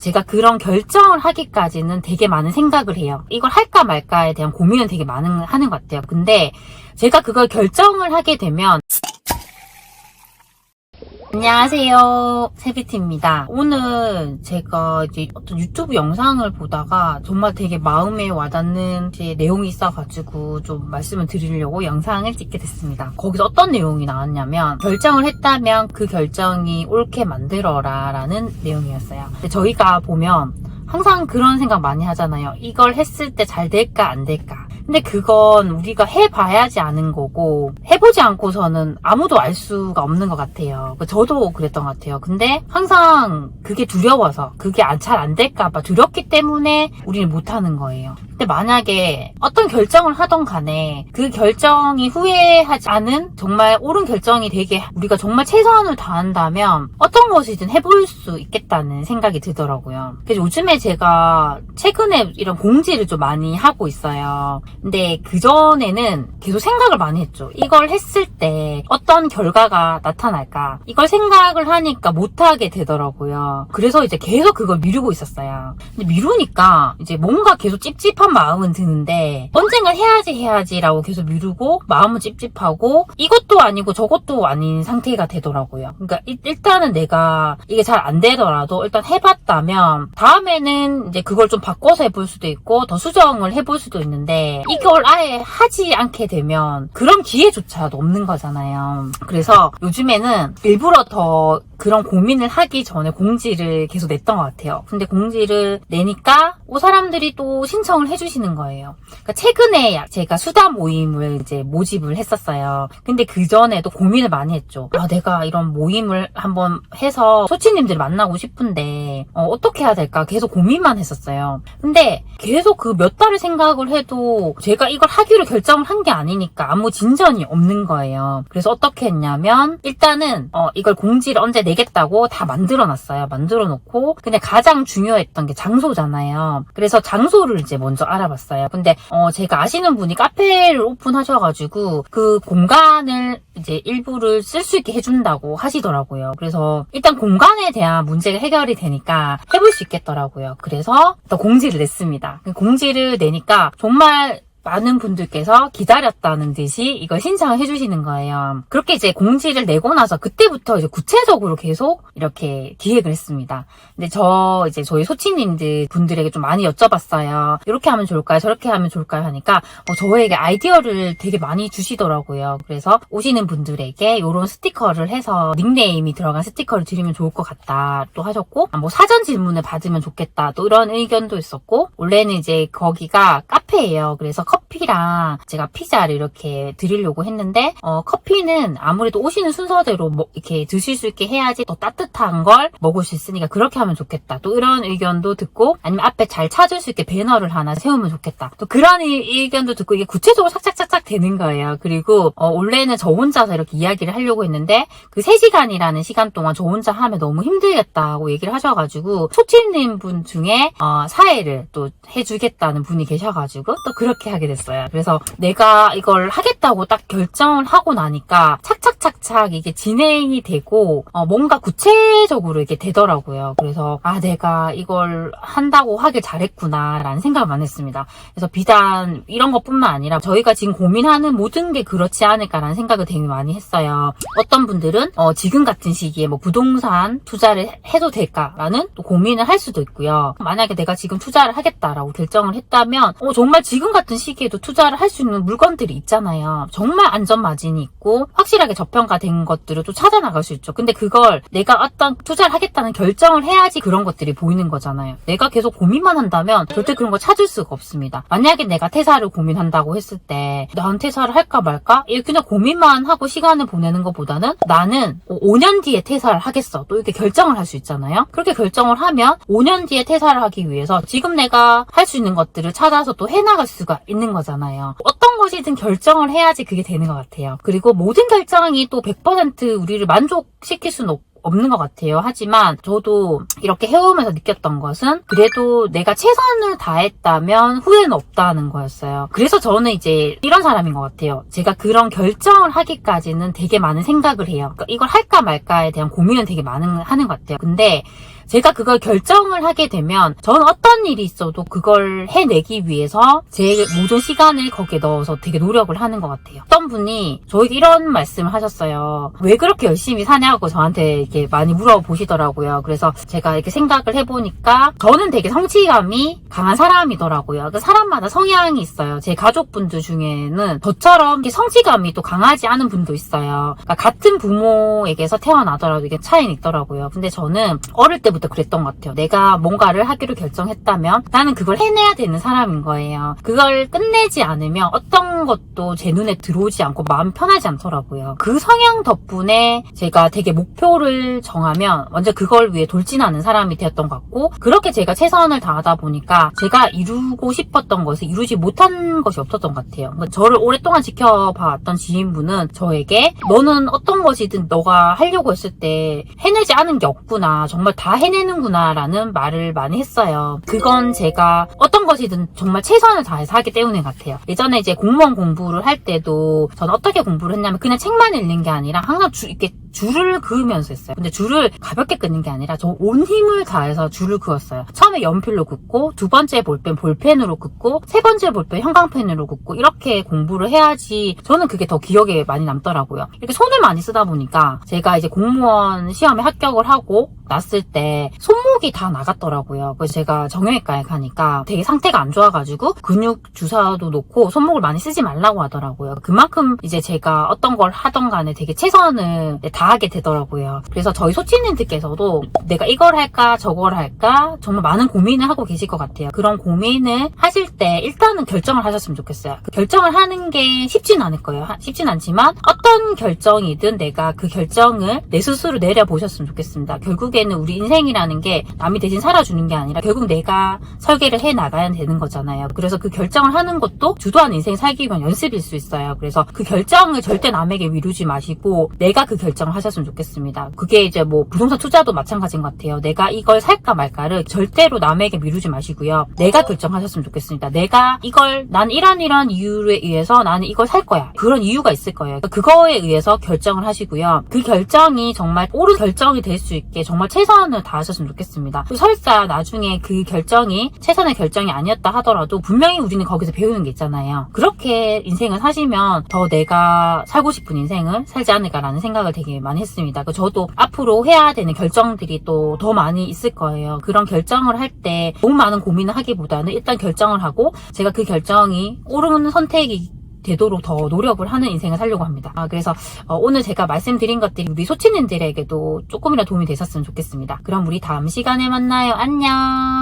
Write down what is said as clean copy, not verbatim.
제가 그런 결정을 하기까지는 되게 많은 생각을 해요. 이걸 할까 말까에 대한 고민은 되게 하는 것 같아요. 근데 제가 그걸 결정을 하게 되면 안녕하세요, 세비티입니다. 오늘 제가 이제 어떤 유튜브 영상을 보다가 정말 되게 마음에 와닿는 내용이 있어가지고 좀 말씀을 드리려고 영상을 찍게 됐습니다. 거기서 어떤 내용이 나왔냐면, 결정을 했다면 그 결정이 옳게 만들어라 라는 내용이었어요. 근데 저희가 보면 항상 그런 생각 많이 하잖아요. 이걸 했을 때 잘 될까 안 될까. 근데 그건 우리가 해봐야지 아는 거고, 해보지 않고서는 아무도 알 수가 없는 것 같아요. 저도 그랬던 것 같아요. 근데 항상 그게 두려워서, 그게 잘 안 될까봐 두렵기 때문에 우리는 못하는 거예요. 근데 만약에 어떤 결정을 하던 간에 그 결정이 후회하지 않은 정말 옳은 결정이 되게 우리가 정말 최선을 다한다면 어떤 것이든 해볼 수 있겠다는 생각이 들더라고요. 그래서 요즘에 제가 최근에 이런 공지를 좀 많이 하고 있어요. 근데 그전에는 계속 생각을 많이 했죠. 이걸 했을 때 어떤 결과가 나타날까? 이걸 생각을 하니까 못하게 되더라고요. 그래서 이제 계속 그걸 미루고 있었어요. 근데 미루니까 이제 뭔가 계속 찝찝한 마음은 드는데 언젠가 해야지라고 계속 미루고 마음은 찝찝하고 이것도 아니고 저것도 아닌 상태가 되더라고요. 그러니까 일단은 내가 이게 잘 안 되더라도 일단 해봤다면 다음에는 이제 그걸 좀 바꿔서 해볼 수도 있고 더 수정을 해볼 수도 있는데 이걸 아예 하지 않게 되면 그런 기회조차도 없는 거잖아요. 그래서 요즘에는 일부러 더 그런 고민을 하기 전에 공지를 계속 냈던 것 같아요. 근데 공지를 내니까 사람들이 또 신청을 해주시는 거예요. 그러니까 최근에 제가 수다 모임을 이제 모집을 했었어요. 근데 그 전에도 고민을 많이 했죠. 내가 이런 모임을 한번 해서 소치님들 만나고 싶은데 어떻게 해야 될까 계속 고민만 했었어요. 근데 계속 그 몇 달을 생각을 해도 제가 이걸 하기로 결정을 한 게 아니니까 아무 진전이 없는 거예요. 그래서 어떻게 했냐면 일단은 이걸 공지를 언제 내겠다고 다 만들어 놨어요. 만들어 놓고 근데 가장 중요했던 게 장소잖아요. 그래서 장소를 이제 먼저 알아봤어요. 근데 제가 아시는 분이 카페를 오픈하셔가지고 그 공간을 이제 일부를 쓸 수 있게 해준다고 하시더라고요. 그래서 일단 공간에 대한 문제가 해결이 되니까 해볼 수 있겠더라고요. 그래서 또 공지를 냈습니다. 공지를 내니까 정말 많은 분들께서 기다렸다는 듯이 이걸 신청을 해주시는 거예요. 그렇게 이제 공지를 내고 나서 그때부터 이제 구체적으로 계속 이렇게 기획을 했습니다. 근데 저희 소치님들 분들에게 좀 많이 여쭤봤어요. 이렇게 하면 좋을까요? 저렇게 하면 좋을까요? 하니까 저에게 아이디어를 되게 많이 주시더라고요. 그래서 오시는 분들에게 이런 스티커를 해서 닉네임이 들어간 스티커를 드리면 좋을 것 같다 또 하셨고, 사전 질문을 받으면 좋겠다 또 이런 의견도 있었고, 원래는 이제 거기가 카페예요. 그래서 커피랑 제가 피자를 이렇게 드리려고 했는데 커피는 아무래도 오시는 순서대로 이렇게 드실 수 있게 해야지 더 따뜻한 걸 먹을 수 있으니까 그렇게 하면 좋겠다 또 이런 의견도 듣고, 아니면 앞에 잘 찾을 수 있게 배너를 하나 세우면 좋겠다 또 그런 의견도 듣고, 이게 구체적으로 착착착착 되는 거예요. 그리고 원래는 저 혼자서 이렇게 이야기를 하려고 했는데 그 3시간이라는 시간 동안 저 혼자 하면 너무 힘들겠다고 얘기를 하셔가지고 소치님 분 중에 사회를 또 해주겠다는 분이 계셔가지고 또 그렇게 하게 됐어요. 그래서 내가 이걸 하겠다고 딱 결정을 하고 나니까 착착착착 이게 진행이 되고 뭔가 구체적으로 이게 되더라고요. 그래서 내가 이걸 한다고 하길 잘했구나 라는 생각을 많이 했습니다. 그래서 비단 이런 것뿐만 아니라 저희가 지금 고민하는 모든 게 그렇지 않을까라는 생각을 되게 많이 했어요. 어떤 분들은 지금 같은 시기에 부동산 투자를 해도 될까라는 또 고민을 할 수도 있고요. 만약에 내가 지금 투자를 하겠다라고 결정을 했다면 정말 지금 같은 시기에도 투자를 할 수 있는 물건들이 있잖아요. 정말 안전마진이 있고 확실하게 저평가된 것들을 또 찾아나갈 수 있죠. 근데 그걸 내가 어떤 투자를 하겠다는 결정을 해야지 그런 것들이 보이는 거잖아요. 내가 계속 고민만 한다면 절대 그런 거 찾을 수가 없습니다. 만약에 내가 퇴사를 고민한다고 했을 때 난 퇴사를 할까 말까? 그냥 고민만 하고 시간을 보내는 것보다는 나는 5년 뒤에 퇴사를 하겠어 또 이렇게 결정을 할 수 있잖아요. 그렇게 결정을 하면 5년 뒤에 퇴사를 하기 위해서 지금 내가 할 수 있는 것들을 찾아서 또 해나갈 수가 있는 거잖아요. 어떤 것이든 결정을 해야지 그게 되는 것 같아요. 그리고 모든 결정이 또 100% 우리를 만족시킬 수는 없는 것 같아요. 하지만 저도 이렇게 해오면서 느꼈던 것은 그래도 내가 최선을 다했다면 후회는 없다는 거였어요. 그래서 저는 이제 이런 사람인 것 같아요. 제가 그런 결정을 하기까지는 되게 많은 생각을 해요. 그러니까 이걸 할까 말까에 대한 고민은 되게 하는 것 같아요. 근데 제가 그걸 결정을 하게 되면 저는 어떤 일이 있어도 그걸 해내기 위해서 제 모든 시간을 거기에 넣어서 되게 노력을 하는 것 같아요. 어떤 분이 저에게 이런 말씀을 하셨어요. 왜 그렇게 열심히 사냐고 저한테 이렇게 많이 물어보시더라고요. 그래서 제가 이렇게 생각을 해보니까 저는 되게 성취감이 강한 사람이더라고요. 그 사람마다 성향이 있어요. 제 가족분들 중에는 저처럼 이렇게 성취감이 또 강하지 않은 분도 있어요. 그러니까 같은 부모에게서 태어나더라도 이게 차이는 있더라고요. 근데 저는 어릴 때부터 그랬던 것 같아요. 내가 뭔가를 하기로 결정했다면 나는 그걸 해내야 되는 사람인 거예요. 그걸 끝내지 않으면 어떤 것도 제 눈에 들어오지 않고 마음 편하지 않더라고요. 그 성향 덕분에 제가 되게 목표를 정하면 완전 그걸 위해 돌진하는 사람이 되었던 것 같고, 그렇게 제가 최선을 다하다 보니까 제가 이루고 싶었던 것을 이루지 못한 것이 없었던 것 같아요. 저를 오랫동안 지켜봐왔던 지인분은 저에게 너는 어떤 것이든 너가 하려고 했을 때 해내지 않은 게 없구나, 정말 다 해내는구나 라는 말을 많이 했어요. 그건 제가 어떤 것이든 정말 최선을 다해서 하기 때문인 것 같아요. 예전에 이제 공무원 공부를 할 때도 저는 어떻게 공부를 했냐면 그냥 책만 읽는 게 아니라 항상 이렇게 줄을 그으면서 했어요. 근데 줄을 가볍게 긋는 게 아니라 저 온 힘을 다해서 줄을 그었어요. 처음에 연필로 긋고, 두 번째 볼펜 볼펜으로 긋고, 세 번째 볼펜 형광펜으로 긋고, 이렇게 공부를 해야지 저는 그게 더 기억에 많이 남더라고요. 이렇게 손을 많이 쓰다 보니까 제가 이제 공무원 시험에 합격을 하고 났을 때 손목이 다 나갔더라고요. 그래서 제가 정형외과에 가니까 되게 상태가 안 좋아가지고 근육 주사도 놓고 손목을 많이 쓰지 말라고 하더라고요. 그만큼 이제 제가 어떤 걸 하던 간에 되게 최선을 다하게 되더라고요. 그래서 저희 소치님들께서도 내가 이걸 할까 저걸 할까 정말 많은 고민을 하고 계실 것 같아요. 그런 고민을 하실 때 일단은 결정을 하셨으면 좋겠어요. 그 결정을 하는 게 쉽진 않을 거예요. 쉽진 않지만 어떤 결정이든 내가 그 결정을 내 스스로 내려보셨으면 좋겠습니다. 결국에는 우리 인생이라는 게 남이 대신 살아주는 게 아니라 결국 내가 설계를 해 나가야 되는 거잖아요. 그래서 그 결정을 하는 것도 주도한 인생 살기 위한 연습일 수 있어요. 그래서 그 결정을 절대 남에게 미루지 마시고 내가 그 결정을 하셨으면 좋겠습니다. 그게 이제 뭐 부동산 투자도 마찬가지인 것 같아요. 내가 이걸 살까 말까를 절대로 남에게 미루지 마시고요. 내가 결정하셨으면 좋겠습니다. 내가 이걸 난 이런 이유에 의해서 나는 이걸 살 거야. 그런 이유가 있을 거예요. 그거에 의해서 결정을 하시고요. 그 결정이 정말 옳은 결정이 될 수 있게 정말 최선을 다하셨으면 좋겠습니다. 설사 나중에 그 결정이 최선의 결정이 아니었다 하더라도 분명히 우리는 거기서 배우는 게 있잖아요. 그렇게 인생을 사시면 더 내가 살고 싶은 인생을 살지 않을까라는 생각을 되게 많이 했습니다. 저도 앞으로 해야 되는 결정들이 또 더 많이 있을 거예요. 그런 결정을 할 때 너무 많은 고민을 하기보다는 일단 결정을 하고 제가 그 결정이 옳은 선택이 되도록 더 노력을 하는 인생을 살려고 합니다. 그래서 오늘 제가 말씀드린 것들이 우리 소치님들에게도 조금이라도 도움이 되셨으면 좋겠습니다. 그럼 우리 다음 시간에 만나요. 안녕.